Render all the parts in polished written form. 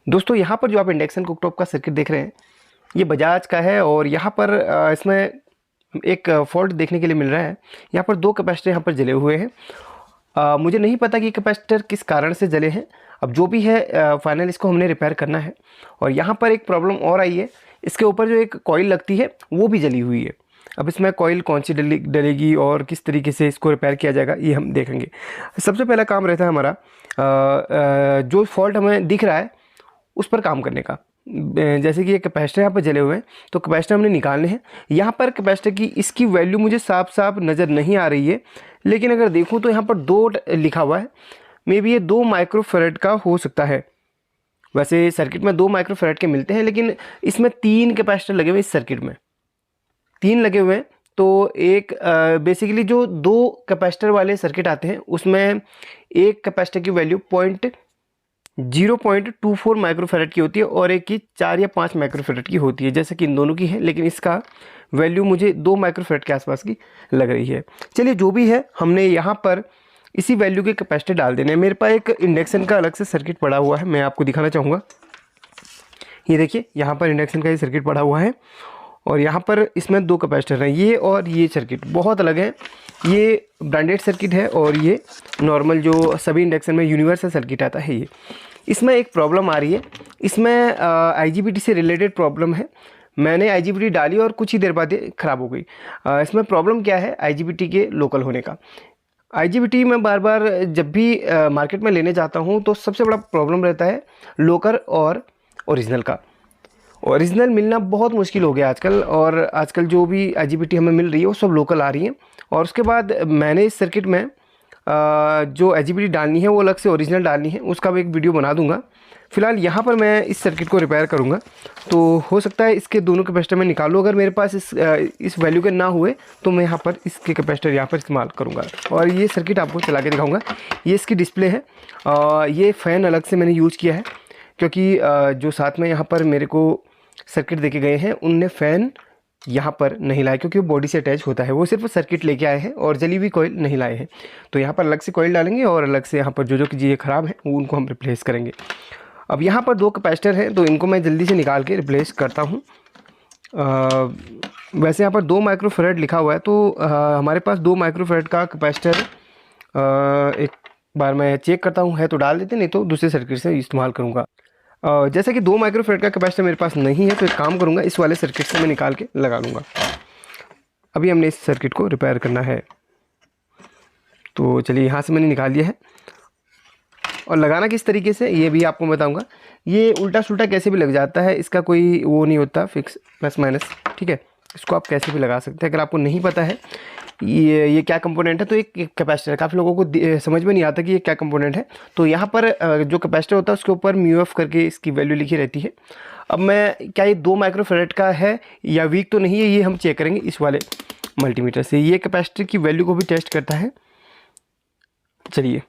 दोस्तों यहाँ पर जो आप इंडक्शन कुकटॉप का सर्किट देख रहे हैं ये बजाज का है और यहाँ पर इसमें एक फॉल्ट देखने के लिए मिल रहा है। यहाँ पर दो कैपेसिटर यहाँ पर जले हुए हैं। मुझे नहीं पता कि कैपेसिटर किस कारण से जले हैं। अब जो भी है फाइनल इसको हमने रिपेयर करना है। और यहाँ पर एक प्रॉब्लम और आई है, इसके ऊपर जो एक कॉइल लगती है वो भी जली हुई है। अब इसमें कॉइल कौन सी डलेगी और किस तरीके से इसको रिपेयर किया जाएगा ये हम देखेंगे। सबसे पहला काम रहता है हमारा जो फॉल्ट हमें दिख रहा है उस पर काम करने का। जैसे कि ये कैपेसिटर यहाँ पर जले हुए हैं तो कैपेसिटर हमने निकालने हैं। यहाँ पर कैपेसिटर की इसकी वैल्यू मुझे साफ साफ नज़र नहीं आ रही है, लेकिन अगर देखूँ तो यहाँ पर 2 लिखा हुआ है। मे बी ये 2 माइक्रोफैराड का हो सकता है। वैसे सर्किट में 2 माइक्रोफैराड के मिलते हैं, लेकिन इसमें 3 कैपेसिटर लगे हुए इस सर्किट में 3 लगे हुए हैं। तो एक बेसिकली जो 2 कैपेसिटर वाले सर्किट आते हैं उसमें एक कैपेसिटर की वैल्यू 0.24 माइक्रोफैराड की होती है और एक की 4 या 5 माइक्रोफैराड की होती है, जैसे कि इन दोनों की है, लेकिन इसका वैल्यू मुझे 2 माइक्रोफैराड के आसपास की लग रही है। चलिए जो भी है, हमने यहाँ पर इसी वैल्यू के कैपेसिटर डाल देने हैं। मेरे पास एक इंडक्शन का अलग से सर्किट पड़ा हुआ है, मैं आपको दिखाना चाहूँगा। ये देखिए यहाँ पर इंडक्शन का ये सर्किट पड़ा हुआ है और यहाँ पर इसमें 2 कैपेसिटर हैं। ये और ये सर्किट बहुत अलग है। ये ब्रांडेड सर्किट है और ये नॉर्मल जो सभी इंडक्शन में यूनिवर्सल सर्किट आता है ये। इसमें एक प्रॉब्लम आ रही है, इसमें IGBT से रिलेटेड प्रॉब्लम है। मैंने IGBT डाली और कुछ ही देर बाद ये ख़राब हो गई। इसमें प्रॉब्लम क्या है IGBT के लोकल होने का। IGBT मैं बार बार जब भी मार्केट में लेने जाता हूँ तो सबसे बड़ा प्रॉब्लम रहता है लोकल और ओरिजिनल का। ओरिजिनल मिलना बहुत मुश्किल हो गया आजकल, और आजकल जो भी IGBT हमें मिल रही है वो सब लोकल आ रही है। और उसके बाद मैंने इस सर्किट में जो IGBT डालनी है वो अलग से ओरिजिनल डालनी है, उसका भी एक वीडियो बना दूंगा। फिलहाल यहाँ पर मैं इस सर्किट को रिपेयर करूँगा, तो हो सकता है इसके दोनों कैपेसिटर मैं निकालूँ। अगर मेरे पास इस वैल्यू के ना हुए तो मैं यहाँ पर इसके कैपेसिटर यहाँ पर इस्तेमाल करूँगा और ये सर्किट आपको चला के दिखाऊँगा। ये इसकी डिस्प्ले है। ये फ़ैन अलग से मैंने यूज़ किया है क्योंकि जो साथ में यहाँ पर मेरे को सर्किट देके गए हैं उनने फ़ैन यहाँ पर नहीं लाए, क्योंकि वो बॉडी से अटैच होता है। वो सिर्फ सर्किट लेके आए हैं और जली हुई कॉइल नहीं लाए हैं। तो यहाँ पर अलग से कॉइल डालेंगे और अलग से यहाँ पर जो चीज़ें ख़राब हैं वो उनको हम रिप्लेस करेंगे। अब यहाँ पर 2 कैपेसिटर हैं तो इनको मैं जल्दी से निकाल के रिप्लेस करता हूँ। वैसे यहाँ पर 2 माइक्रोफैराड लिखा हुआ है, तो हमारे पास 2 माइक्रोफैराड का कैपेसिटर एक बार मैं चेक करता हूँ है तो डाल देते, नहीं तो दूसरे सर्किट से इस्तेमाल करूँगा। जैसे कि 2 माइक्रोफैराड का कैपेसिटर मेरे पास नहीं है तो एक काम करूँगा, इस वाले सर्किट से मैं निकाल के लगा लूँगा। अभी हमने इस सर्किट को रिपेयर करना है, तो चलिए यहाँ से मैंने निकाल लिया है। और लगाना किस तरीके से ये भी आपको बताऊँगा। ये उल्टा सुल्टा कैसे भी लग जाता है, इसका कोई वो नहीं होता फिक्स प्लस माइनस, ठीक है। इसको आप कैसे भी लगा सकते हैं। अगर आपको नहीं पता है ये क्या कंपोनेंट है, तो एक कैपेसिटर काफ़ी लोगों को समझ में नहीं आता कि ये क्या कंपोनेंट है। तो यहाँ पर जो कैपेसिटर होता है उसके ऊपर म्यूएफ करके इसकी वैल्यू लिखी रहती है। अब मैं क्या ये 2 माइक्रोफैराड का है या वीक तो नहीं है, ये हम चेक करेंगे इस वाले मल्टीमीटर से। ये कैपेसिटर की वैल्यू को भी टेस्ट करता है। चलिए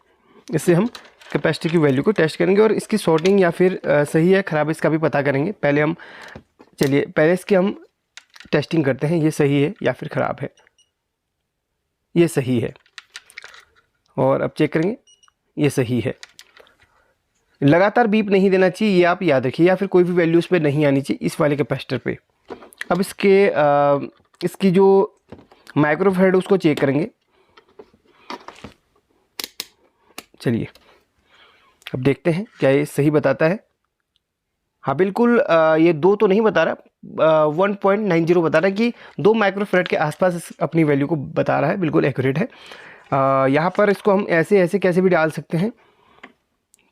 इससे हम कैपेसिटर की वैल्यू को टेस्ट करेंगे और इसकी सॉर्टिंग या फिर सही है ख़राब इसका भी पता करेंगे। पहले इसकी हम टेस्टिंग करते हैं, ये सही है या फिर ख़राब है। ये सही है और अब चेक करेंगे, ये सही है। लगातार बीप नहीं देना चाहिए, ये आप याद रखिए, या फिर कोई भी वैल्यू उस पर नहीं आनी चाहिए इस वाले कैपेसिटर पे। अब इसकी जो माइक्रोफैराड उसको चेक करेंगे। चलिए अब देखते हैं क्या ये सही बताता है। हाँ बिल्कुल, ये 2 तो नहीं बता रहा, 1.90 बता रहा है कि 2 माइक्रोफैराड के आसपास अपनी वैल्यू को बता रहा है, बिल्कुल एक्यूरेट है। यहाँ पर इसको हम ऐसे कैसे भी डाल सकते हैं।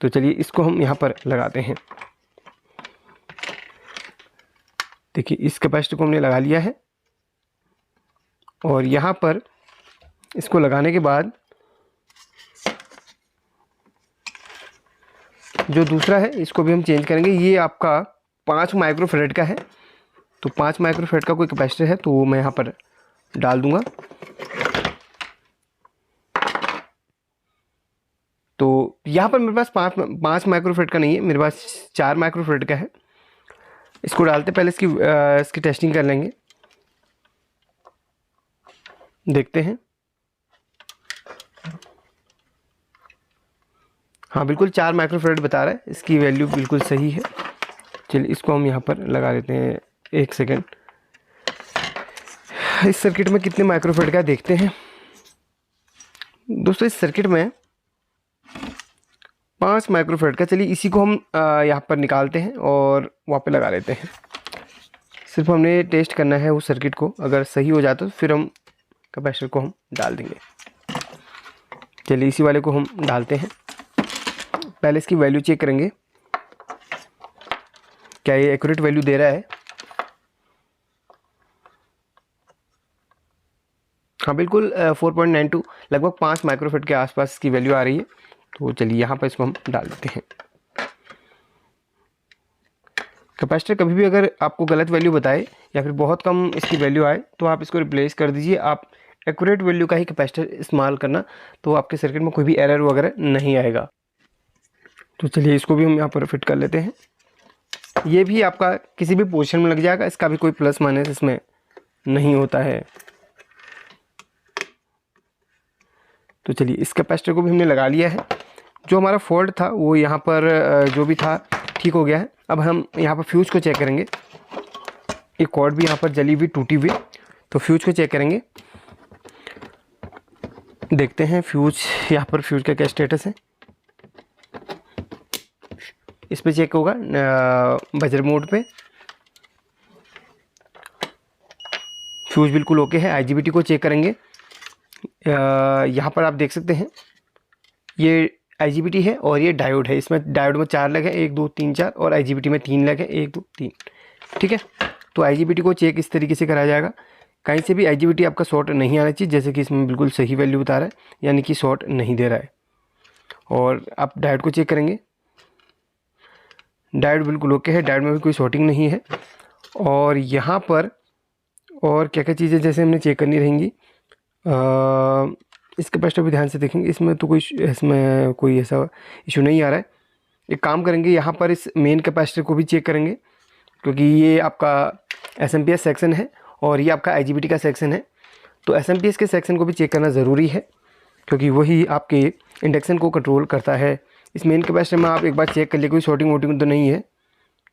तो चलिए इसको हम यहाँ पर लगाते हैं। देखिए इस कैपेसिटर को हमने लगा लिया है और यहाँ पर इसको लगाने के बाद जो दूसरा है इसको भी हम चेंज करेंगे। ये आपका 5 माइक्रोफैराड का है, तो 5 माइक्रोफैराड का कोई कैपेसिटर है तो वो मैं यहाँ पर डाल दूंगा। तो यहाँ पर मेरे पास 5 माइक्रोफैराड का नहीं है, मेरे पास 4 माइक्रोफैराड का है। इसको डालते पहले इसकी टेस्टिंग कर लेंगे, देखते हैं। हाँ बिल्कुल 4 माइक्रोफेरेड बता रहा है, इसकी वैल्यू बिल्कुल सही है। चलिए इसको हम यहाँ पर लगा देते हैं 1 सेकेंड। इस सर्किट में कितने माइक्रोफेरेड का देखते हैं दोस्तों। इस सर्किट में 5 माइक्रोफेरेड का। चलिए इसी को हम यहाँ पर निकालते हैं और वहाँ पे लगा लेते हैं। सिर्फ हमने टेस्ट करना है उस सर्किट को, अगर सही हो जाता तो फिर हम कैपेसिटर को हम डाल देंगे। चलिए इसी वाले को हम डालते हैं। पहले इसकी वैल्यू चेक करेंगे, क्या ये एक्यूरेट वैल्यू दे रहा है। हाँ बिल्कुल 4.92 लगभग 5 माइक्रोफेरेड के आसपास इसकी वैल्यू आ रही है। तो चलिए यहाँ पर इसको हम डाल देते हैं। कैपेसिटर कभी भी अगर आपको गलत वैल्यू बताए या फिर बहुत कम इसकी वैल्यू आए तो आप इसको रिप्लेस कर दीजिए। आप एक्यूरेट वैल्यू का ही कैपेसिटर इस्तेमाल करना, तो आपके सर्किट में कोई भी एरर वगैरह नहीं आएगा। तो चलिए इसको भी हम यहाँ पर फिट कर लेते हैं। ये भी आपका किसी भी पोजीशन में लग जाएगा, इसका भी कोई प्लस माइनस इसमें नहीं होता है। तो चलिए इस कैपेसिटर को भी हमने लगा लिया है। जो हमारा फॉल्ट था वो यहाँ पर जो भी था ठीक हो गया है। अब हम यहाँ पर फ्यूज़ को चेक करेंगे। एक कॉर्ड भी यहाँ पर जली हुई टूटी हुई, तो फ्यूज़ को चेक करेंगे। देखते हैं फ्यूज़, यहाँ पर फ्यूज़ का क्या स्टेटस है। इस पे चेक होगा बजर मोड पे। फ्यूज़ बिल्कुल ओके है। आईजीबीटी को चेक करेंगे। यहाँ पर आप देख सकते हैं ये आईजीबीटी है और ये डायोड है। इसमें डायोड में 4 लग है, 1 2 3 4, और आईजीबीटी में 3 लग है, 1 2 3। ठीक है, तो आईजीबीटी को चेक इस तरीके से कराया जाएगा। कहीं से भी आईजीबीटी आपका शॉर्ट नहीं आना चाहिए, जैसे कि इसमें बिल्कुल सही वैल्यू बता रहा है, यानी कि शॉर्ट नहीं दे रहा है। और आप डायोड को चेक करेंगे। डायोड बिल्कुल ओके है, डायोड में भी कोई शॉर्टिंग नहीं है। और यहाँ पर और क्या क्या चीज़ें जैसे हमने चेक करनी रहेंगी, इस कैपेसिटर भी ध्यान से देखेंगे। इसमें तो कोई ऐसा इशू नहीं आ रहा है। एक काम करेंगे, यहाँ पर इस मेन कैपेसिटर को भी चेक करेंगे, क्योंकि ये आपका एसएमपीएस सेक्शन है और ये आपका आईजीबीटी का सेक्शन है। तो एसएमपीएस के सेक्शन को भी चेक करना ज़रूरी है, क्योंकि वही आपके इंडक्शन को कंट्रोल करता है। इस मेन कैपेसिटर में आप एक बार चेक कर लिए, कोई शॉर्टिंग वोटिंग तो नहीं है,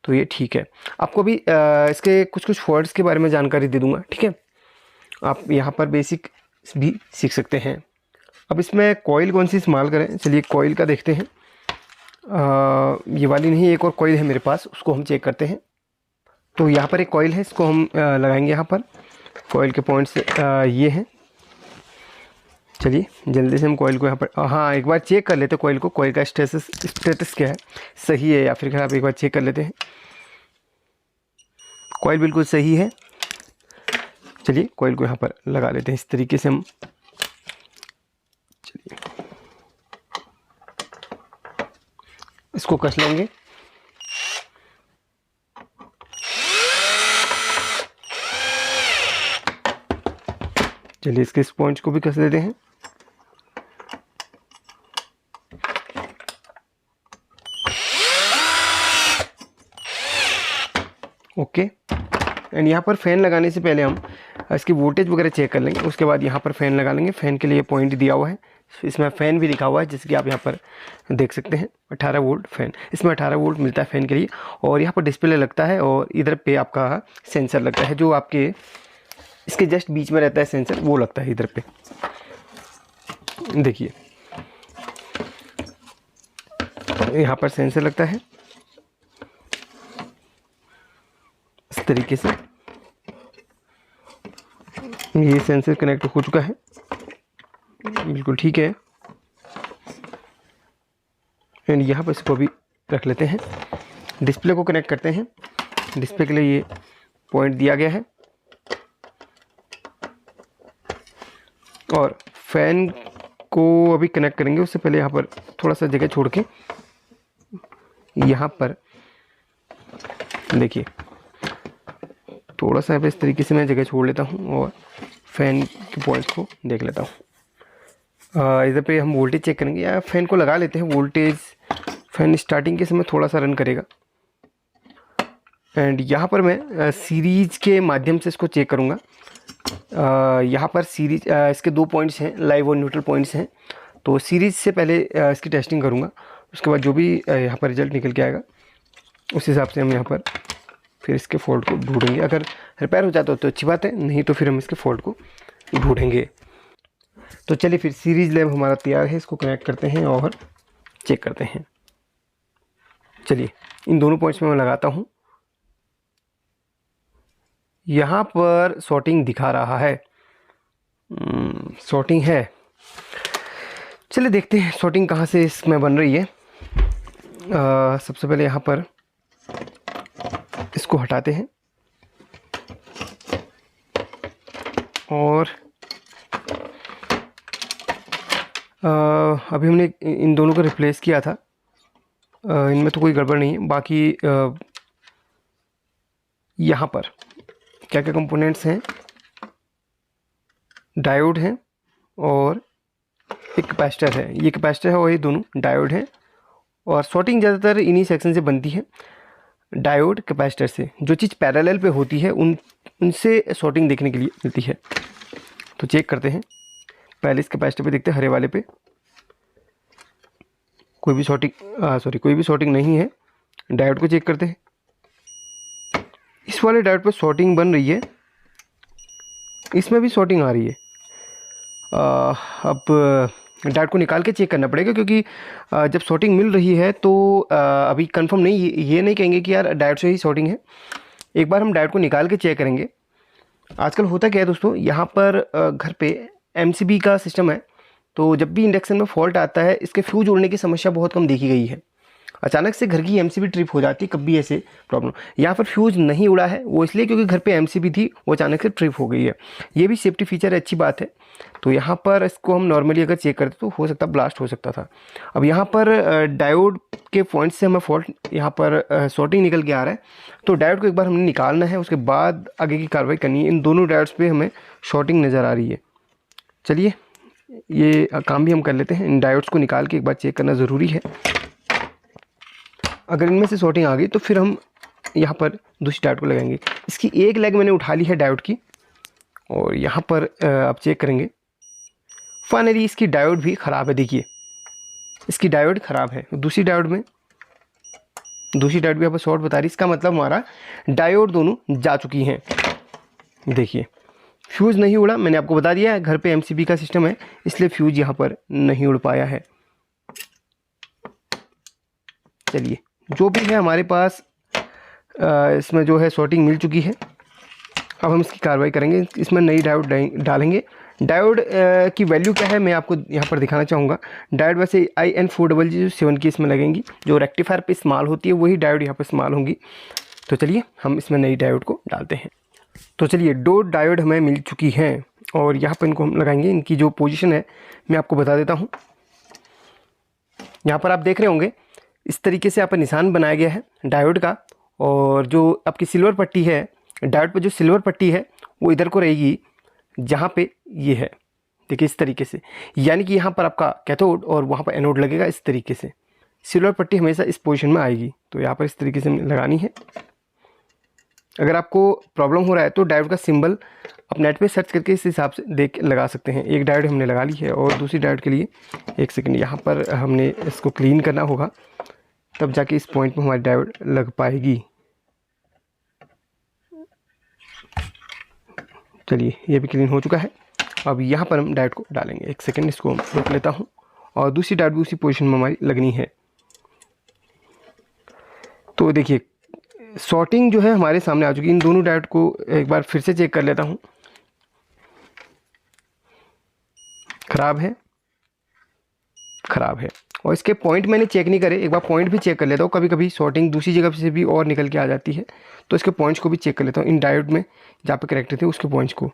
तो ये ठीक है। आपको भी इसके कुछ फॉल्ट्स के बारे में जानकारी दे दूँगा। ठीक है, आप यहाँ पर बेसिक भी सीख सकते हैं। अब इसमें कॉइल कौन सी इस्तेमाल करें, चलिए कॉइल का देखते हैं। ये वाली नहीं, एक और कॉइल है मेरे पास, उसको हम चेक करते हैं। तो यहाँ पर एक कॉइल है, इसको हम लगाएंगे यहाँ पर। कॉइल के पॉइंट्स ये हैं। चलिए जल्दी से हम कॉइल को यहाँ पर, हाँ एक बार चेक कर लेते हैं कॉइल को, कॉइल का स्टेटस क्या है, सही है या फिर खराब, एक बार चेक कर लेते हैं। कॉइल बिल्कुल सही है। चलिए कॉइल को यहाँ पर लगा लेते हैं इस तरीके से हम। चलिए इसको कस लेंगे। चलिए इसके इस पॉइंट्स को भी कस देते हैं। ओके, एंड यहाँ पर फ़ैन लगाने से पहले हम इसकी वोल्टेज वगैरह चेक कर लेंगे। उसके बाद यहाँ पर फ़ैन लगा लेंगे। फ़ैन के लिए पॉइंट दिया हुआ है, इसमें फ़ैन भी लिखा हुआ है, जैसे कि आप यहाँ पर देख सकते हैं 18 वोल्ट फ़ैन। इसमें 18 वोल्ट मिलता है फ़ैन के लिए। और यहाँ पर डिस्प्ले लगता है और इधर पे आपका सेंसर लगता है, जो आपके इसके जस्ट बीच में रहता है सेंसर, वो लगता है इधर पे। देखिए यहाँ पर सेंसर लगता है इस तरीके से। ये सेंसर कनेक्ट हो चुका है, बिल्कुल ठीक है। एंड यहाँ पर इसको भी रख लेते हैं। डिस्प्ले को कनेक्ट करते हैं। डिस्प्ले के लिए ये पॉइंट दिया गया है। और फैन को अभी कनेक्ट करेंगे, उससे पहले यहाँ पर थोड़ा सा जगह छोड़ के यहाँ पर देखिए, थोड़ा सा इस तरीके से मैं जगह छोड़ लेता हूँ और फ़ैन के पॉइंट्स को देख लेता हूँ। इधर पे हम वोल्टेज चेक करेंगे, या फ़ैन को लगा लेते हैं। वोल्टेज फ़ैन स्टार्टिंग के समय थोड़ा सा रन करेगा। एंड यहाँ पर मैं सीरीज़ के माध्यम से इसको चेक करूँगा। यहाँ पर सीरीज इसके 2 पॉइंट्स हैं, लाइव और न्यूट्रल पॉइंट्स हैं। तो सीरीज़ से पहले इसकी टेस्टिंग करूँगा। उसके बाद जो भी यहाँ पर रिजल्ट निकल के आएगा उस हिसाब से हम यहाँ पर फिर इसके फॉल्ट को ढूंढेंगे। अगर रिपेयर हो जाता हो तो अच्छी बात है, नहीं तो फिर हम इसके फॉल्ट को ढूंढेंगे। तो चलिए फिर सीरीज लैम्प हमारा तैयार है, इसको कनेक्ट करते हैं और चेक करते हैं। चलिए इन दोनों पॉइंट्स में मैं लगाता हूँ। यहाँ पर शॉर्टिंग दिखा रहा है, शॉर्टिंग है। चलिए देखते हैं शॉर्टिंग कहाँ से इसमें बन रही है। सबसे पहले यहाँ पर इसको हटाते हैं और अभी हमने इन दोनों को रिप्लेस किया था, इनमें तो कोई गड़बड़ नहीं है। बाकी यहाँ पर क्या क्या कंपोनेंट्स हैं, डायोड हैं और एक कैपेसिटर है। ये कैपेसिटर है और ये दोनों डायोड हैं। और शॉर्टिंग ज़्यादातर इन्हीं सेक्शन से बनती है, डायोड कैपेसिटर से। जो चीज़ पैरेलल पे होती है उनसे शॉर्टिंग देखने के लिए मिलती है। तो चेक करते हैं, पहले इस कैपेसिटर पे देखते हैं, हरे वाले पे कोई भी शॉर्टिंग नहीं है। डायोड को चेक करते हैं, इस वाले डायोड पे शॉर्टिंग बन रही है, इसमें भी शॉर्टिंग आ रही है। अब डायोड को निकाल के चेक करना पड़ेगा, क्योंकि जब शॉर्टिंग मिल रही है तो अभी कंफर्म नहीं, ये नहीं कहेंगे कि यार डायोड से ही शॉर्टिंग है। एक बार हम डायोड को निकाल के चेक करेंगे। आजकल होता क्या है दोस्तों, यहाँ पर घर पे एमसीबी का सिस्टम है, तो जब भी इंडक्शन में फॉल्ट आता है इसके फ्यूज उड़ने की समस्या बहुत कम देखी गई है। अचानक से घर की एमसीबी ट्रिप हो जाती है, कभी ऐसे प्रॉब्लम। यहाँ पर फ्यूज नहीं उड़ा है, वो इसलिए क्योंकि घर पे एमसीबी थी, वो अचानक से ट्रिप हो गई है। ये भी सेफ्टी फीचर है, अच्छी बात है। तो यहाँ पर इसको हम नॉर्मली अगर चेक करते तो हो सकता ब्लास्ट हो सकता था। अब यहाँ पर डायोड के पॉइंट से हमें फॉल्ट, यहाँ पर शॉर्टिंग निकल के आ रहा है, तो डायोड को एक बार हमने निकालना है, उसके बाद आगे की कार्रवाई करनी है। इन दोनों डायोड्स पे हमें शॉर्टिंग नज़र आ रही है। चलिए ये काम भी हम कर लेते हैं। इन डायोड्स को निकाल के एक बार चेक करना ज़रूरी है। अगर इनमें से शॉर्टिंग आ गई तो फिर हम यहाँ पर दूसरी डायोड को लगाएंगे। इसकी एक लेग मैंने उठा ली है डायोड की, और यहाँ पर आप चेक करेंगे। फाइनली इसकी डायोड भी ख़राब है। देखिए इसकी डायोड ख़राब है। दूसरी डायोड भी यहाँ पर शॉर्ट बता रही है। इसका मतलब हमारा डायोड दोनों जा चुकी हैं। देखिए फ्यूज़ नहीं उड़ा, मैंने आपको बता दिया है घर पे एमसीबी का सिस्टम है, इसलिए फ्यूज़ यहाँ पर नहीं उड़ पाया है। चलिए जो भी है हमारे पास इसमें जो है शॉर्टिंग मिल चुकी है। अब हम इसकी कार्रवाई करेंगे, इसमें नई डायोड डालेंगे। डायोड की वैल्यू क्या है मैं आपको यहाँ पर दिखाना चाहूँगा। डायोड वैसे IN40007 की इसमें लगेंगी, जो रेक्टिफायर पे इस्तेमाल होती है वही डायोड यहाँ पर इस्तेमाल होंगी। तो चलिए हम इसमें नई डायोड को डालते हैं। तो चलिए 2 डायोड हमें मिल चुकी हैं और यहाँ पर इनको हम लगाएंगे। इनकी जो पोजीशन है मैं आपको बता देता हूँ। यहाँ पर आप देख रहे होंगे इस तरीके से यहाँ पर निशान बनाया गया है डायोड का, और जो आपकी सिल्वर पट्टी है डायोड पर, जो सिल्वर पट्टी है वो इधर को रहेगी जहाँ पे ये है। देखिए इस तरीके से, यानी कि यहाँ पर आपका कैथोड और वहाँ पर एनोड लगेगा। इस तरीके से सिल्वर पट्टी हमेशा इस पोजीशन में आएगी। तो यहाँ पर इस तरीके से लगानी है। अगर आपको प्रॉब्लम हो रहा है तो डायोड का सिंबल आप नेट पे सर्च करके इस हिसाब से देख लगा सकते हैं। एक डायोड हमने लगा ली है, और दूसरी डायोड के लिए एक सेकंड यहाँ पर हमने इसको क्लीन करना होगा, तब जाके इस पॉइंट में हमारी डायोड लग पाएगी। चलिए ये भी क्लीन हो चुका है। अब यहाँ पर हम डायोड को डालेंगे। एक सेकंड इसको रोक लेता हूँ, और दूसरी डायोड भी उसी पोजीशन में हमारी लगनी है। तो देखिए शॉर्टिंग जो है हमारे सामने आ चुकी है। इन दोनों डायोड को एक बार फिर से चेक कर लेता हूँ। ख़राब है, और इसके पॉइंट मैंने चेक नहीं करे, एक बार पॉइंट भी चेक कर लेता हूँ। कभी कभी शॉर्टिंग दूसरी जगह से भी और निकल के आ जाती है, तो इसके पॉइंट्स को भी चेक कर लेता हूँ। इन डायोड में जहाँ पे करेक्ट थे उसके पॉइंट्स को,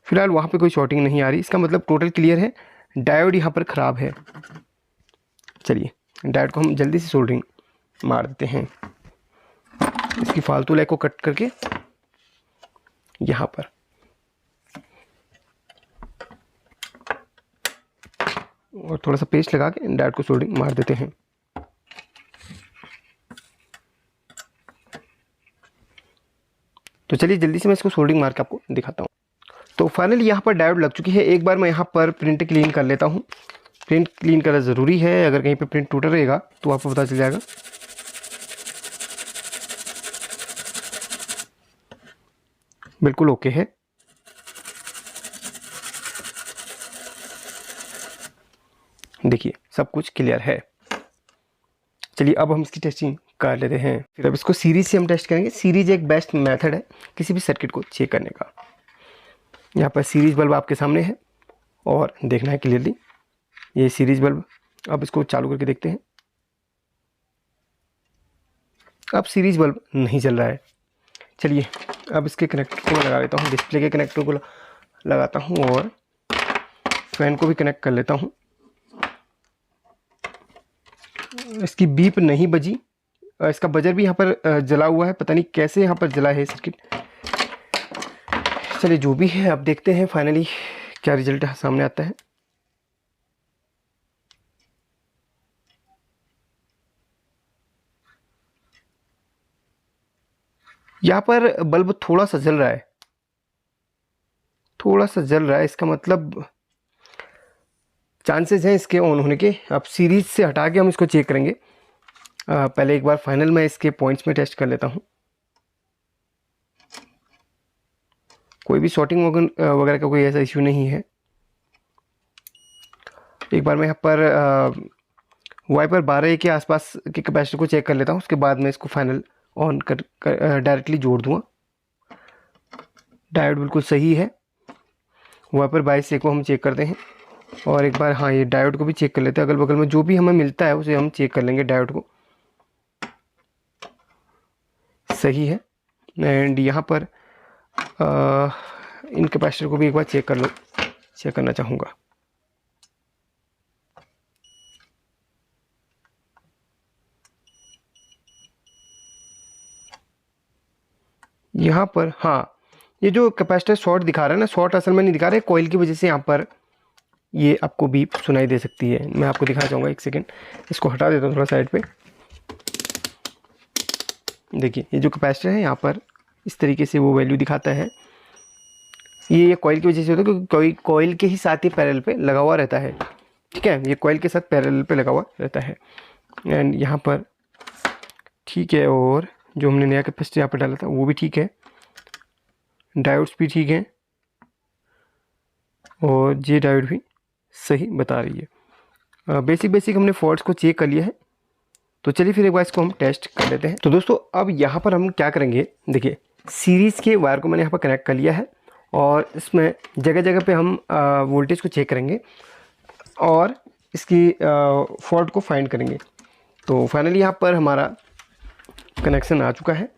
फिलहाल वहाँ पे कोई शॉर्टिंग नहीं आ रही। इसका मतलब टोटल क्लियर है, डायोड यहाँ पर ख़राब है। चलिए डायोड को हम जल्दी से सोल्डरिंग मार देते हैं। इसकी फालतू लाइक को कट करके यहाँ पर, और थोड़ा सा पेस्ट लगा के डायोड को सोल्डरिंग मार देते हैं। तो चलिए जल्दी से मैं इसको सोल्डरिंग मार के आपको दिखाता हूँ। तो फाइनली यहाँ पर डायोड लग चुकी है। एक बार मैं यहाँ पर प्रिंट क्लीन कर लेता हूँ। प्रिंट क्लीन करना ज़रूरी है, अगर कहीं पे प्रिंट टूटा रहेगा तो आपको पता चल जाएगा। बिल्कुल ओके है। देखिए सब कुछ क्लियर है। चलिए अब हम इसकी टेस्टिंग कर लेते हैं। फिर अब इसको सीरीज से हम टेस्ट करेंगे। सीरीज एक बेस्ट मेथड है किसी भी सर्किट को चेक करने का। यहाँ पर सीरीज बल्ब आपके सामने है और देखना है क्लियरली, ये सीरीज बल्ब। अब इसको चालू करके देखते हैं। अब सीरीज बल्ब नहीं जल रहा है। चलिए अब इसके कनेक्टर को लगा लेता हूँ, डिस्प्ले के कनेक्टर को लगाता हूँ और फैन को भी कनेक्ट कर लेता हूँ। इसकी बीप नहीं बजी, इसका बजर भी यहाँ पर जला हुआ है, पता नहीं कैसे यहाँ पर जला है सर्किट। चलिए जो भी है अब देखते हैं फाइनली क्या रिजल्ट सामने आता है। यहाँ पर बल्ब थोड़ा सा जल रहा है, थोड़ा सा जल रहा है, इसका मतलब चांसेस हैं इसके ऑन होने के। अब सीरीज से हटा के हम इसको चेक करेंगे। पहले एक बार फाइनल मैं इसके पॉइंट्स में टेस्ट कर लेता हूँ। कोई भी शॉर्टिंग वगैरह का कोई ऐसा इश्यू नहीं है। एक बार मैं यहाँ पर वाइपर 12 के आसपास के कैपेसिटर को चेक कर लेता हूँ, उसके बाद मैं इसको फाइनल ऑन कर डायरेक्टली जोड़ दूँगा। डायोड बिल्कुल सही है। वाइपर 22 को हम चेक करते हैं और एक बार हाँ ये डायोड को भी चेक कर लेते हैं। अगल बगल में जो भी हमें मिलता है उसे हम चेक कर लेंगे। डायोड को सही है। एंड यहाँ पर इन कैपेसिटर को भी एक बार चेक करना चाहूँगा। यहाँ पर हाँ ये जो कैपेसिटर शॉर्ट दिखा रहा है ना, शॉर्ट असल में नहीं दिखा रहा है, कॉइल की वजह से यहाँ पर ये आपको बीप सुनाई दे सकती है। मैं आपको दिखा चाहूँगा, एक सेकेंड इसको हटा देता हूँ थोड़ा साइड पे। देखिए ये जो कैपेसिटर है यहाँ पर इस तरीके से वो वैल्यू दिखाता है। ये कॉइल की वजह से होता है क्योंकि कॉइल के ही साथ ही पैरेलल पे लगा हुआ रहता है। ठीक है, ये कॉइल के साथ पैरेलल पे लगा हुआ रहता है। एंड यहाँ पर ठीक है, और जो हमने नया कैपेसिटर यहाँ पर डाला था वो भी ठीक है, डायोड्स भी ठीक हैं और ये डायोड भी सही बता रही है। बेसिक हमने फॉल्ट्स को चेक कर लिया है। तो चलिए फिर एक बार इसको हम टेस्ट कर लेते हैं। तो दोस्तों अब यहाँ पर हम क्या करेंगे, देखिए सीरीज़ के वायर को मैंने यहाँ पर कनेक्ट कर लिया है और इसमें जगह जगह पे हम वोल्टेज को चेक करेंगे और इसकी फॉल्ट को फाइंड करेंगे। तो फाइनली यहाँ पर हमारा कनेक्शन आ चुका है।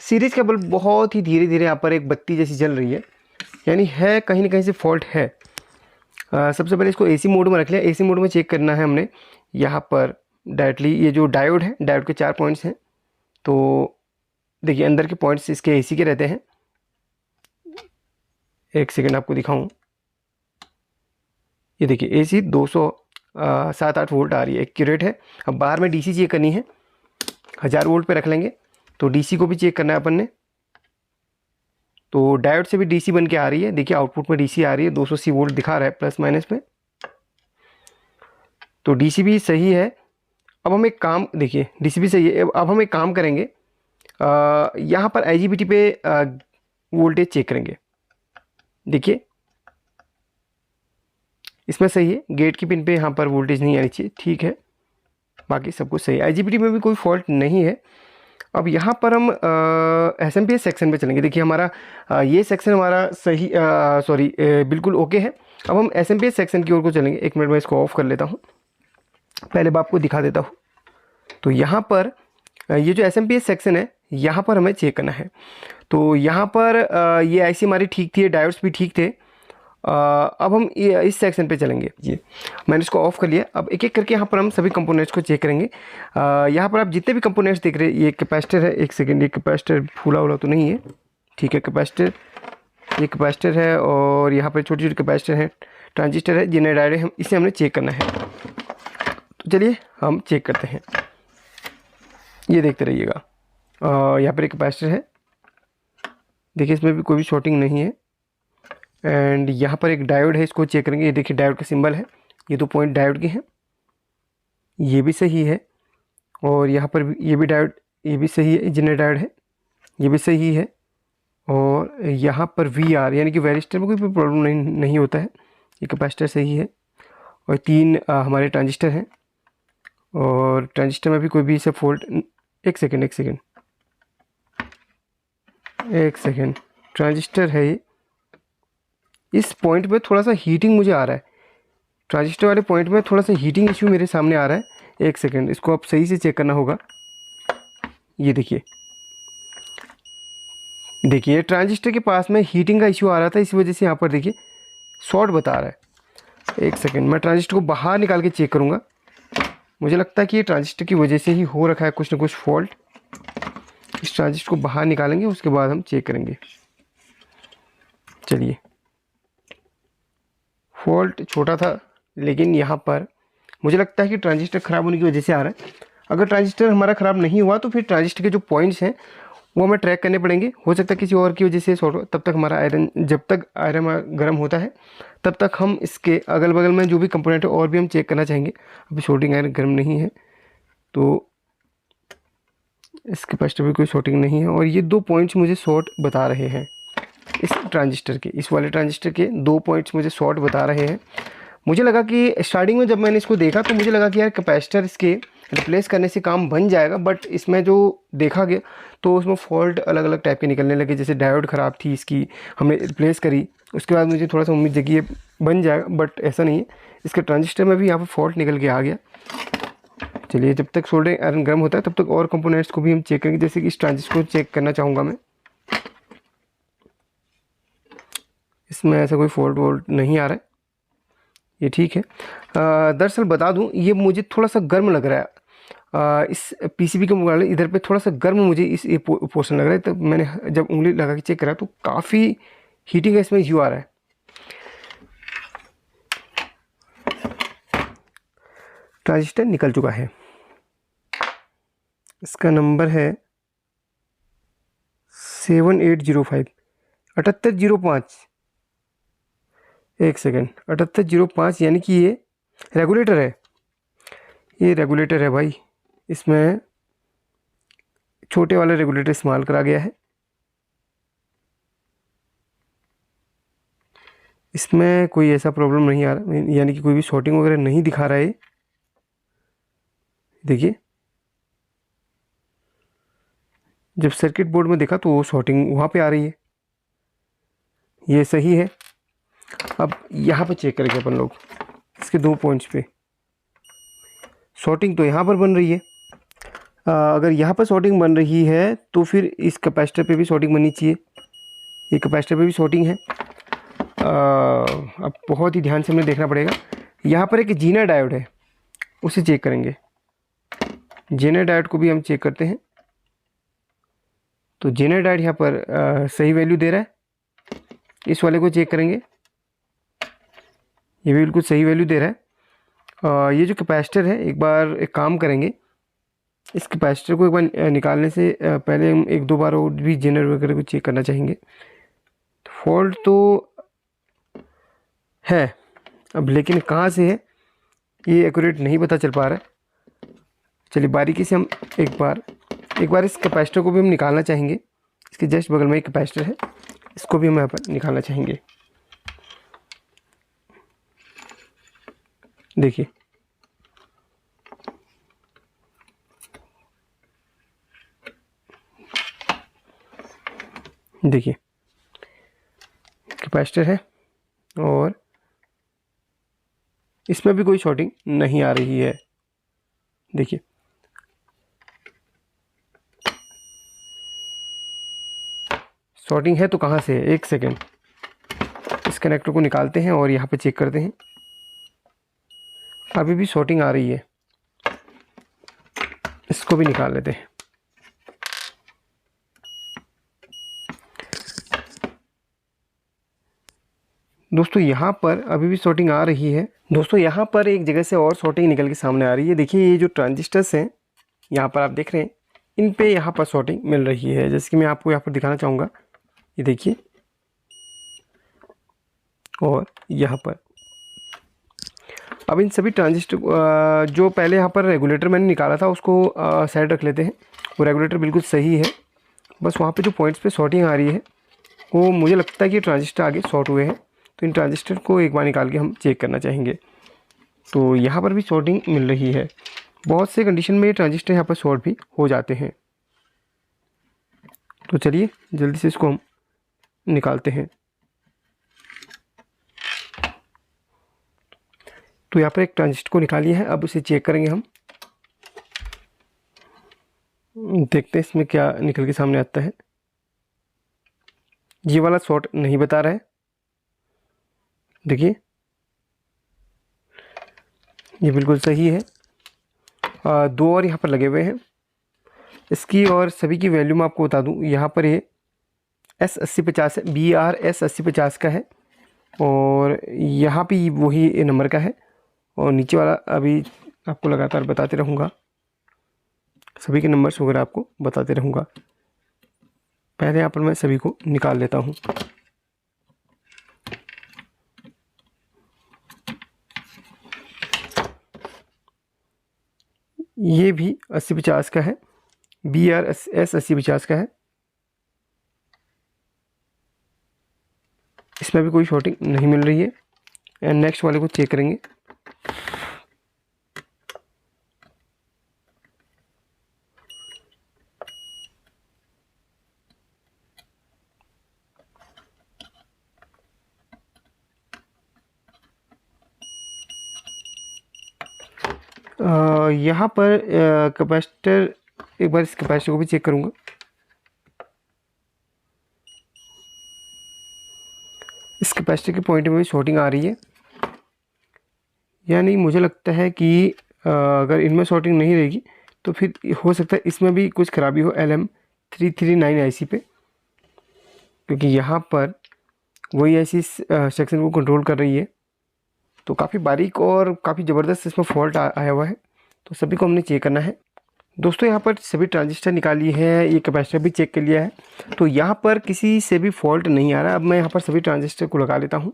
सीरीज़ का बल्ब बहुत ही धीरे धीरे यहाँ पर एक बत्ती जैसी जल रही है, यानी है कहीं ना कहीं से फॉल्ट है। सबसे पहले इसको एसी मोड में रख लिया। एसी मोड में चेक करना है हमने यहाँ पर डायरेक्टली। ये जो डायोड है, डायोड के 4 पॉइंट्स हैं। तो देखिए अंदर के पॉइंट्स इसके एसी के रहते हैं। एक सेकेंड आपको दिखाऊं, ये देखिए एसी 207-8 वोल्ट आ रही है, एक्यूरेट है। अब बाहर में डीसी चेक करनी है, 1000 वोल्ट पे रख लेंगे। तो डीसी को भी चेक करना है अपन ने। तो डायोड से भी डीसी बन के आ रही है, देखिए आउटपुट में डीसी आ रही है, 280 वोल्ट दिखा रहा है प्लस माइनस में। तो डीसी भी सही है। अब हम एक काम, देखिए डीसी भी सही है। अब हम एक काम करेंगे, यहाँ पर आईजीबीटी पे वोल्टेज चेक करेंगे। देखिए इसमें सही है, गेट की पिन पे यहाँ पर वोल्टेज नहीं आनी चाहिए, ठीक है। बाकी सब कुछ सही है, आईजीबीटी में भी कोई फॉल्ट नहीं है। अब यहाँ पर हम एसएमपीएस सेक्शन पे चलेंगे। देखिए हमारा ये सेक्शन हमारा सही बिल्कुल ओके है। अब हम एसएमपीएस सेक्शन की ओर को चलेंगे। एक मिनट में इसको ऑफ कर लेता हूँ, पहले मैं आपको दिखा देता हूँ। तो यहाँ पर ये जो एसएमपीएस सेक्शन है यहाँ पर हमें चेक करना है। तो यहाँ पर ये आईसी हमारी ठीक थी, डायोड्स भी ठीक थे। अब हम इस सेक्शन पे चलेंगे। जी मैंने इसको ऑफ कर लिया। अब एक एक करके यहाँ पर हम सभी कंपोनेंट्स को चेक करेंगे। यहाँ पर आप जितने भी कंपोनेंट्स देख रहे हैं, ये कैपेसिटर है, एक सेकेंड, ये कैपेसिटर फूला हुआ तो नहीं है, ठीक है। कैपेसिटर, ये कैपेसिटर है और यहाँ पर छोटी छोटी कैपेसिटर है, ट्रांजिस्टर है, जिन्हें डायोड हम इसे हमने चेक करना है। तो चलिए हम चेक करते हैं, ये देखते रहिएगा। यहाँ पर एक कैपेसिटर है, देखिए इसमें भी कोई भी शॉर्टिंग नहीं है। एंड यहाँ पर एक डायोड है, इसको चेक करेंगे। ये देखिए डायोड का सिंबल है, ये 2 पॉइंट डायोड के हैं, ये भी सही है, और यहाँ पर भी ये भी डायोड, ये भी सही है, जेनर डायोड है, ये भी सही है, और यहाँ पर VR यानी कि वेरिस्टर में कोई भी प्रॉब्लम नहीं होता है, ये कैपेसिटर सही है, और 3 हमारे ट्रांजिस्टर हैं, और ट्रांजिस्टर में भी कोई भी इसे फॉल्ट, एक सेकेंड ट्रांजिस्टर है ये, इस पॉइंट पे थोड़ा सा हीटिंग मुझे आ रहा है, ट्रांजिस्टर वाले पॉइंट में थोड़ा सा हीटिंग इश्यू मेरे सामने आ रहा है। एक सेकेंड, इसको आप सही से चेक करना होगा। ये देखिए ट्रांजिस्टर के पास में हीटिंग का इश्यू आ रहा था, इस वजह से यहाँ पर देखिए शॉर्ट बता रहा है। एक सेकेंड, मैं ट्रांजिस्टर को बाहर निकाल के चेक करूँगा। मुझे लगता है कि ये ट्रांजिस्टर की वजह से ही हो रखा है कुछ ना कुछ फॉल्ट। इस ट्रांजिस्टर को बाहर निकालेंगे, उसके बाद हम चेक करेंगे। चलिए, फॉल्ट छोटा था, लेकिन यहाँ पर मुझे लगता है कि ट्रांजिस्टर ख़राब होने की वजह से आ रहा है। अगर ट्रांजिस्टर हमारा ख़राब नहीं हुआ तो फिर ट्रांजिस्टर के जो पॉइंट्स हैं वो हमें ट्रैक करने पड़ेंगे। हो सकता है किसी और की वजह से शॉर्ट हो, तब तक हमारा आयरन, जब तक आयरन गर्म होता है तब तक हम इसके अगल बगल में जो भी कंपोनेंट है और भी हम चेक करना चाहेंगे। अभी शॉर्टिंग आयरन गर्म नहीं है, तो इस कैपेसिटर भी कोई शॉर्टिंग नहीं है, और ये 2 पॉइंट्स मुझे शॉर्ट बता रहे हैं। इस ट्रांजिस्टर के, इस वाले ट्रांजिस्टर के 2 पॉइंट्स मुझे शॉर्ट बता रहे हैं। मुझे लगा कि स्टार्टिंग में जब मैंने इसको देखा तो मुझे लगा कि यार कैपेसिटर इसके रिप्लेस करने से काम बन जाएगा, बट इसमें जो देखा गया तो उसमें फॉल्ट अलग अलग टाइप के निकलने लगे। जैसे डायोड ख़राब थी, इसकी हमने रिप्लेस करी, उसके बाद मुझे थोड़ा सा उम्मीद जगी ये बन जाएगा, बट ऐसा नहीं है। इसके ट्रांजिस्टर में भी यहाँ पर फॉल्ट निकल के आ गया। चलिए, जब तक सोल्डरिंग आयरन गर्म होता है तब तक और कंपोनेंट्स को भी हम चेक करेंगे। जैसे कि इस ट्रांजिस्टर को चेक करना चाहूँगा मैं, इसमें ऐसा कोई फॉल्ट वोल्ट नहीं आ रहा है, ये ठीक है। दरअसल बता दूं, ये मुझे थोड़ा सा गर्म लग रहा है। इस पीसीबी के मुकाबले इधर पे थोड़ा सा गर्म मुझे इस ये पोर्शन लग रहा है। तब मैंने जब उंगली लगा के चेक करा तो काफ़ी हीटिंग का इसमें इश्यू आ रहा है। ट्रांजिस्टर निकल चुका है, इसका नंबर है 7805 7805। एक सेकेंड, 7805 यानी कि ये रेगुलेटर है, ये रेगुलेटर है भाई। इसमें छोटे वाला रेगुलेटर इस्तेमाल करा गया है। इसमें कोई ऐसा प्रॉब्लम नहीं आ रहा, यानी कि कोई भी शॉर्टिंग वगैरह नहीं दिखा रहा है। देखिए, जब सर्किट बोर्ड में देखा तो वो शॉर्टिंग वहाँ पे आ रही है, ये सही है। अब यहाँ पे चेक करेंगे अपन लोग, इसके 2 पॉइंट्स पे शॉर्टिंग तो यहाँ पर बन रही है। अगर यहाँ पर शॉर्टिंग बन रही है तो फिर इस कैपेसिटर पे भी शॉर्टिंग बननी चाहिए, ये कैपेसिटर पे भी शॉर्टिंग है। अब बहुत ही ध्यान से हमें देखना पड़ेगा। यहाँ पर एक जेनर डायोड है, उसे चेक करेंगे। जेनर डायोड को भी हम चेक करते हैं, तो जेनर डायोड यहाँ पर सही वैल्यू दे रहा है। इस वाले को चेक करेंगे, ये भी बिल्कुल सही वैल्यू दे रहा है। ये जो कैपेसिटर है, एक बार एक काम करेंगे, इस कैपेसिटर को एक बार निकालने से पहले हम 1-2 बार और भी जेनर वगैरह को चेक करना चाहेंगे। फॉल्ट तो है, अब लेकिन कहाँ से है ये एक्यूरेट नहीं पता चल पा रहा है। चलिए बारीकी से हम एक बार इस कैपेसिटर को भी हम निकालना चाहेंगे। इसके जस्ट बगल में एक कैपेसिटर है, इसको भी हम यहाँ पर निकालना चाहेंगे। देखिए, कैपेसिटर है और इसमें भी कोई शॉर्टिंग नहीं आ रही है। देखिए, शॉर्टिंग है तो कहाँ से है? एक सेकेंड, इस कनेक्टर को निकालते हैं और यहाँ पे चेक करते हैं। अभी भी शॉर्टिंग आ रही है, इसको भी निकाल लेते हैं। दोस्तों यहाँ पर अभी भी शॉर्टिंग आ रही है। दोस्तों यहाँ पर एक जगह से और शॉर्टिंग निकल के सामने आ रही है। देखिए, ये जो ट्रांजिस्टर्स हैं यहाँ पर आप देख रहे हैं, इन पे यहाँ पर शॉर्टिंग मिल रही है। जैसे कि मैं आपको यहाँ पर दिखाना चाहूँगा, ये देखिए, और यहाँ पर अब इन सभी ट्रांजिस्टर जो पहले यहाँ पर रेगुलेटर मैंने निकाला था उसको साइड रख लेते हैं। वो रेगुलेटर बिल्कुल सही है, बस वहाँ पे जो पॉइंट्स पे शॉर्टिंग आ रही है वो मुझे लगता है कि ट्रांजिस्टर आगे शॉर्ट हुए हैं, तो इन ट्रांजिस्टर को एक बार निकाल के हम चेक करना चाहेंगे। तो यहाँ पर भी शॉर्टिंग मिल रही है, बहुत से कंडीशन में ये ट्रांजिस्टर यहाँ पर शॉर्ट भी हो जाते हैं। तो चलिए जल्दी से इसको हम निकालते हैं। तो यहाँ पर एक ट्रांजिस्टर को निकालिए है, अब उसे चेक करेंगे हम, देखते हैं इसमें क्या निकल के सामने आता है। ये वाला शॉर्ट नहीं बता रहा है, देखिए ये बिल्कुल सही है। दो और यहाँ पर लगे हुए हैं, इसकी और सभी की वैल्यू मैं आपको बता दूँ। यहाँ पर ये S8050 है, BR-S8050 का है, और यहाँ भी वही नंबर का है, और नीचे वाला अभी आपको लगातार बताते रहूँगा, सभी के नंबर्स वगैरह आपको बताते रहूँगा। पहले यहाँ पर मैं सभी को निकाल लेता हूँ। ये भी 8050 का है, BR-S8050 का है, इसमें भी कोई शॉर्टिंग नहीं मिल रही है। एंड नेक्स्ट वाले को चेक करेंगे। यहाँ पर कैपेसिटर, एक बार इस कैपेसिटर को भी चेक करूँगा। इस कैपेसिटर के पॉइंट में भी शॉर्टिंग आ रही है, यानी मुझे लगता है कि अगर इनमें शॉर्टिंग नहीं रहेगी तो फिर हो सकता है इसमें भी कुछ खराबी हो LM339 IC पे, क्योंकि यहाँ पर वही ऐसी सेक्शन को कंट्रोल कर रही है। तो काफ़ी बारीक और काफ़ी ज़बरदस्त इसमें फॉल्ट आया हुआ है, तो सभी को हमने चेक करना है। दोस्तों यहाँ पर सभी ट्रांजिस्टर निकाली है, ये कैपेसिटर भी चेक कर लिया है, तो यहाँ पर किसी से भी फॉल्ट नहीं आ रहा। अब मैं यहाँ पर सभी ट्रांजिस्टर को लगा लेता हूँ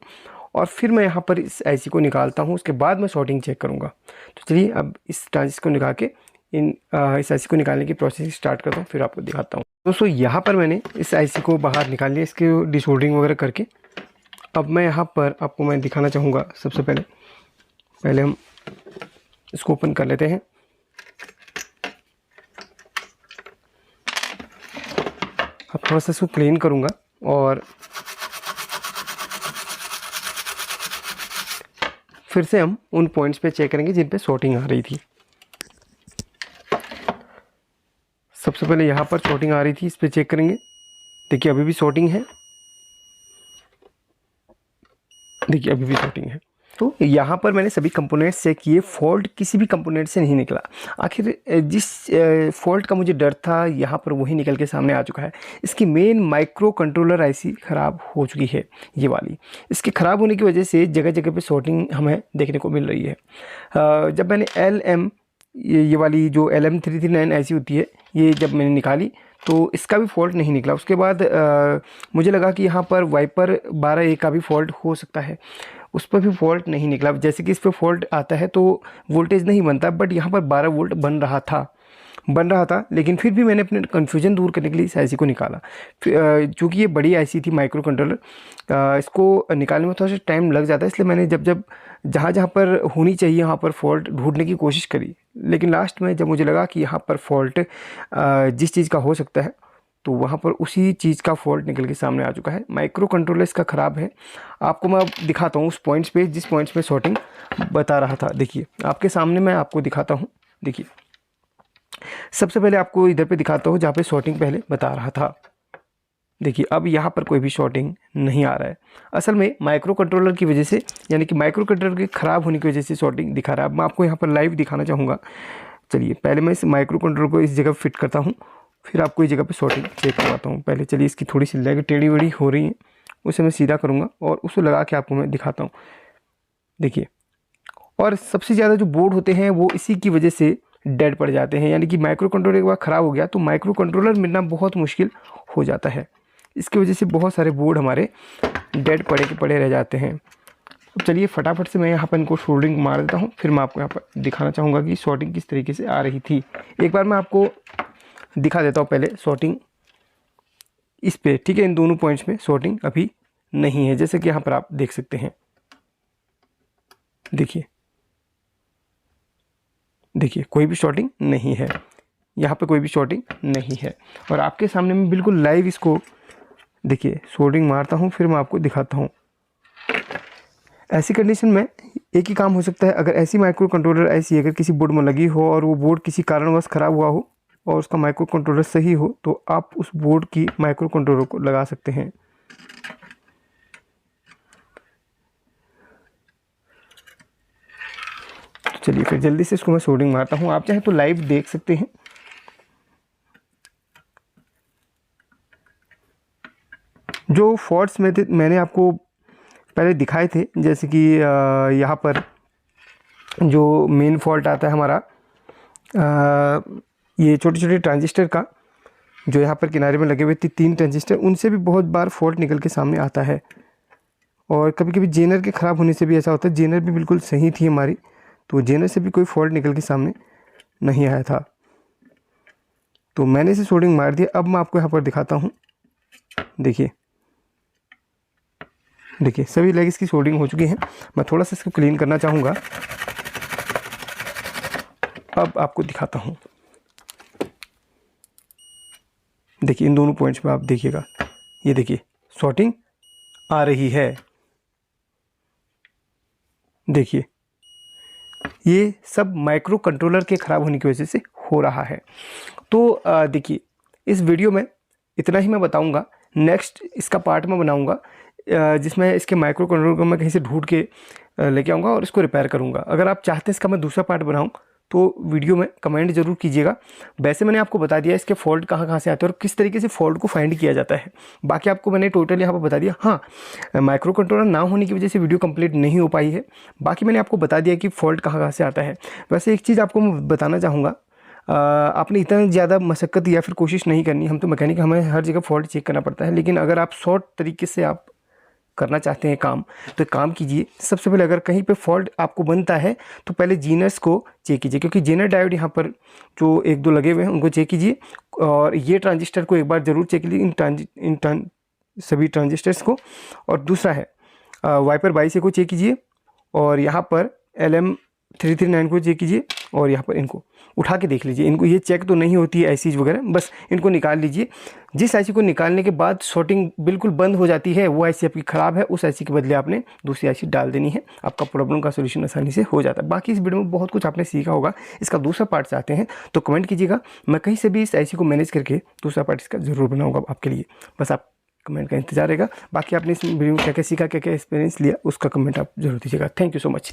और फिर मैं यहाँ पर इस IC को निकालता हूँ, उसके बाद मैं शॉर्टिंग चेक करूँगा। तो चलिए अब इस ट्रांजिस्टर को निकाल के इस IC को निकालने की प्रोसेस स्टार्ट करता हूँ, फिर आपको दिखाता हूँ। दोस्तों यहाँ पर मैंने इस IC को बाहर निकाल लिया, इसके डिसोल्डरिंग वगैरह करके। अब मैं यहाँ पर आपको मैं दिखाना चाहूँगा। सबसे पहले हम इसको ओपन कर लेते हैं। अब थोड़ा सा इसको क्लीन करूँगा और फिर से हम उन पॉइंट्स पे चेक करेंगे जिन पे शॉर्टिंग आ रही थी। सबसे पहले यहाँ पर शॉर्टिंग आ रही थी, इस पे चेक करेंगे। देखिए अभी भी शॉर्टिंग है, देखिए अभी भी शॉर्टिंग है। तो यहाँ पर मैंने सभी कंपोनेंट्स चेक किए, फॉल्ट किसी भी कंपोनेंट से नहीं निकला। आखिर जिस फॉल्ट का मुझे डर था यहाँ पर वही निकल के सामने आ चुका है। इसकी मेन माइक्रो कंट्रोलर IC ख़राब हो चुकी है, ये वाली। इसके ख़राब होने की वजह से जगह जगह पे शॉर्टिंग हमें देखने को मिल रही है। जब मैंने ये वाली जो LM339 IC होती है, ये जब मैंने निकाली तो इसका भी फॉल्ट नहीं निकला। उसके बाद मुझे लगा कि यहाँ पर वाइपर 12A का भी फॉल्ट हो सकता है, उस पर भी फॉल्ट नहीं निकला। जैसे कि इस पर फॉल्ट आता है तो वोल्टेज नहीं बनता, बट यहाँ पर 12 वोल्ट बन रहा था, लेकिन फिर भी मैंने अपने कन्फ्यूजन दूर करने के लिए इस IC को निकाला। चूँकि ये बड़ी IC थी माइक्रो कंट्रोलर, इसको निकालने में थोड़ा सा टाइम लग जाता है, इसलिए मैंने जहाँ पर होनी चाहिए वहाँ पर फॉल्ट ढूंढने की कोशिश करी। लेकिन लास्ट में जब मुझे लगा कि यहाँ पर फॉल्ट जिस चीज़ का हो सकता है, तो वहाँ पर उसी चीज़ का फॉल्ट निकल के सामने आ चुका है। माइक्रो कंट्रोलर इसका ख़राब है। आपको मैं दिखाता हूँ उस पॉइंट्स पे जिस पॉइंट्स पे शॉर्टिंग बता रहा था। देखिए आपके सामने मैं आपको दिखाता हूँ। देखिए सबसे पहले आपको इधर पे दिखाता हूँ जहाँ पे शॉर्टिंग पहले बता रहा था। देखिए अब यहाँ पर कोई भी शॉर्टिंग नहीं आ रहा है। असल में माइक्रो कंट्रोलर की वजह से, यानी कि माइक्रो कंट्रोलर के ख़राब होने की वजह से शॉर्टिंग दिखा रहा है। अब मैं आपको यहाँ पर लाइव दिखाना चाहूँगा। चलिए पहले मैं इस माइक्रो कंट्रोलर को इस जगह फिट करता हूँ, फिर आपको इस जगह पे शॉर्टिंग चेक करवाता हूँ। पहले चलिए इसकी थोड़ी सी लेग टेढ़ी वेढ़ी हो रही है, उसे मैं सीधा करूँगा और उसको लगा के आपको मैं दिखाता हूँ। देखिए, और सबसे ज़्यादा जो बोर्ड होते हैं वो इसी की वजह से डेड पड़ जाते हैं, यानी कि माइक्रो कंट्रोलर एक बार ख़राब हो गया तो माइक्रो कंट्रोलर मिलना बहुत मुश्किल हो जाता है। इसकी वजह से बहुत सारे बोर्ड हमारे डेड पड़े के पड़े रह जाते हैं। अब चलिए फटाफट से मैं यहाँ पर इनको सोल्डरिंग मार देता हूँ, फिर मैं आपको यहाँ पर दिखाना चाहूँगा कि शॉर्टिंग किस तरीके से आ रही थी। एक बार मैं आपको दिखा देता हूँ पहले शॉर्टिंग इस पे, ठीक है। इन दोनों पॉइंट्स में शॉर्टिंग अभी नहीं है, जैसे कि यहाँ पर आप देख सकते हैं। देखिए कोई भी शॉर्टिंग नहीं है, यहाँ पे कोई भी शॉर्टिंग नहीं है। और आपके सामने मैं बिल्कुल लाइव इसको देखिए सोल्डरिंग मारता हूँ, फिर मैं आपको दिखाता हूँ। ऐसी कंडीशन में एक ही काम हो सकता है, अगर ऐसी माइक्रो कंट्रोलर ऐसी अगर किसी बोर्ड में लगी हो और वो बोर्ड किसी कारणवश ख़राब हुआ हो और उसका माइक्रो कंट्रोलर सही हो, तो आप उस बोर्ड की माइक्रो कंट्रोलर को लगा सकते हैं। तो चलिए फिर जल्दी से इसको मैं सोल्डरिंग मारता हूँ, आप चाहे तो लाइव देख सकते हैं। जो फॉल्ट्स मैंने आपको पहले दिखाए थे, जैसे कि यहाँ पर जो मेन फॉल्ट आता है हमारा ये छोटे छोटे ट्रांजिस्टर का, जो यहाँ पर किनारे में लगे हुए थे 3 ट्रांजिस्टर, उनसे भी बहुत बार फॉल्ट निकल के सामने आता है। और कभी कभी जेनर के ख़राब होने से भी ऐसा होता है। जेनर भी बिल्कुल सही थी हमारी, तो जेनर से भी कोई फॉल्ट निकल के सामने नहीं आया था। तो मैंने इसे सोल्डरिंग मार दिया। अब मैं आपको यहाँ पर दिखाता हूँ। देखिए सभी लेग इसकी सोल्डरिंग हो चुकी है। मैं थोड़ा सा इसको क्लीन करना चाहूँगा। अब आपको दिखाता हूँ। देखिए इन दोनों पॉइंट्स पे आप देखिएगा, ये देखिए शॉर्टिंग आ रही है। देखिए ये सब माइक्रो कंट्रोलर के ख़राब होने की वजह से हो रहा है। तो देखिए इस वीडियो में इतना ही मैं बताऊंगा। नेक्स्ट इसका पार्ट मैं बनाऊंगा जिसमें इसके माइक्रो कंट्रोलर को मैं कहीं से ढूंढ के लेके आऊँगा और इसको रिपेयर करूँगा। अगर आप चाहते हैं इसका मैं दूसरा पार्ट बनाऊँ तो वीडियो में कमेंट ज़रूर कीजिएगा। वैसे मैंने आपको बता दिया इसके फॉल्ट कहाँ कहाँ से आते हैं और किस तरीके से फॉल्ट को फाइंड किया जाता है। बाकी आपको मैंने टोटल यहाँ पर बता दिया। हाँ, माइक्रो कंट्रोलर ना होने की वजह से वीडियो कंप्लीट नहीं हो पाई है। बाकी मैंने आपको बता दिया कि फ़ॉल्ट कहाँ कहाँ से आता है। वैसे एक चीज़ आपको मैं बताना चाहूँगा, आपने इतना ज़्यादा मशक्क़त या फिर कोशिश नहीं करनी। हम तो मैकेनिक, हमें हर जगह फॉल्ट चेक करना पड़ता है। लेकिन अगर आप शॉर्ट तरीके से आप करना चाहते हैं काम, तो काम कीजिए। सबसे पहले अगर कहीं पे फॉल्ट आपको बनता है तो पहले जीनर्स को चेक कीजिए, क्योंकि जेनर डायोड यहाँ पर जो 1-2 लगे हुए हैं उनको चेक कीजिए। और ये ट्रांजिस्टर को एक बार ज़रूर चेक कीजिए, सभी ट्रांजिस्टर्स को। और दूसरा है वाइपर 22 को चेक कीजिए और यहाँ पर LM339 को चेक कीजिए और यहाँ पर इनको उठा के देख लीजिए। इनको ये चेक तो नहीं होती है आईसीज वगैरह, बस इनको निकाल लीजिए। जिस आईसी को निकालने के बाद शॉर्टिंग बिल्कुल बंद हो जाती है, वो आईसी आपकी ख़राब है। उस आईसी के बदले आपने दूसरी आईसी डाल देनी है, आपका प्रॉब्लम का सोल्यूशन आसानी से हो जाता है। बाकी इस वीडियो में बहुत कुछ आपने सीखा होगा। इसका दूसरा पार्ट चाहते हैं तो कमेंट कीजिएगा, मैं कहीं से भी इस आईसी को मैनेज करके दूसरा पार्ट इसका ज़रूर बनाऊँगा आपके लिए। बस आप कमेंट का इंतजार रहेगा। बाकी आपने इस वीडियो में क्या क्या सीखा, क्या क्या एक्सपीरियंस लिया, उसका कमेंट आप जरूर दीजिएगा। Thank you so much.